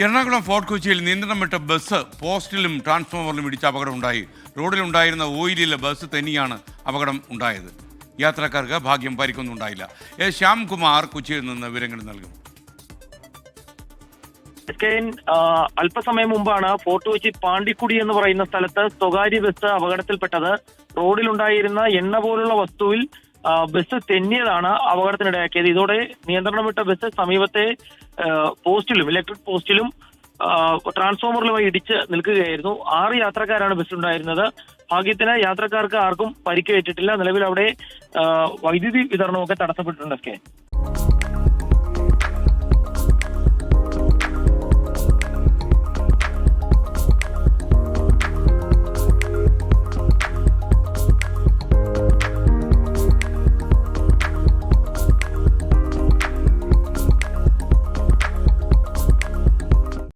Ernakulam fort കൊച്ചിയിൽ നിയന്ത്രണം വിട്ട ബസ് പോസ്റ്റിലും ട്രാൻസ്ഫോമറിലും ഇടിച്ച അപകടമുണ്ടായി. റോഡിലുണ്ടായിരുന്ന ഓയിലിലെ ബസ് തന്നെയാണ് അപകടം ഉണ്ടായത്. യാത്രക്കാർക്ക് ഭാഗ്യം പരിക്കൊന്നും ഉണ്ടായില്ല. ശ്യാംകുമാർ കൊച്ചിയിൽ നിന്ന് വിവരങ്ങൾ നൽകും. അല്പസമയം മുമ്പാണ് ഫോർട്ട് കൊച്ചി പാണ്ടിക്കുടി എന്ന് പറയുന്ന സ്ഥലത്ത് സ്വകാര്യ ബസ് അപകടത്തിൽപ്പെട്ടത്. റോഡിലുണ്ടായിരുന്ന എണ്ണ പോലുള്ള വസ്തുവിൽ ബസ് തെന്നിയതാണ് അപകടത്തിനിടയാക്കിയത്. ഇതോടെ നിയന്ത്രണം വിട്ട ബസ് സമീപത്തെ പോസ്റ്റിലും ഇലക്ട്രിക് പോസ്റ്റിലും ട്രാൻസ്ഫോമറിലുമായി ഇടിച്ച് നിൽക്കുകയായിരുന്നു. 6 യാത്രക്കാരാണ് ബസ്സിലുണ്ടായിരുന്നത്. ഭാഗ്യത്തിന് യാത്രക്കാർക്ക് ആർക്കും പരിക്കേറ്റിട്ടില്ല. നിലവിൽ അവിടെ വൈദ്യുതി വിതരണമൊക്കെ തടസ്സപ്പെട്ടിട്ടുണ്ട്.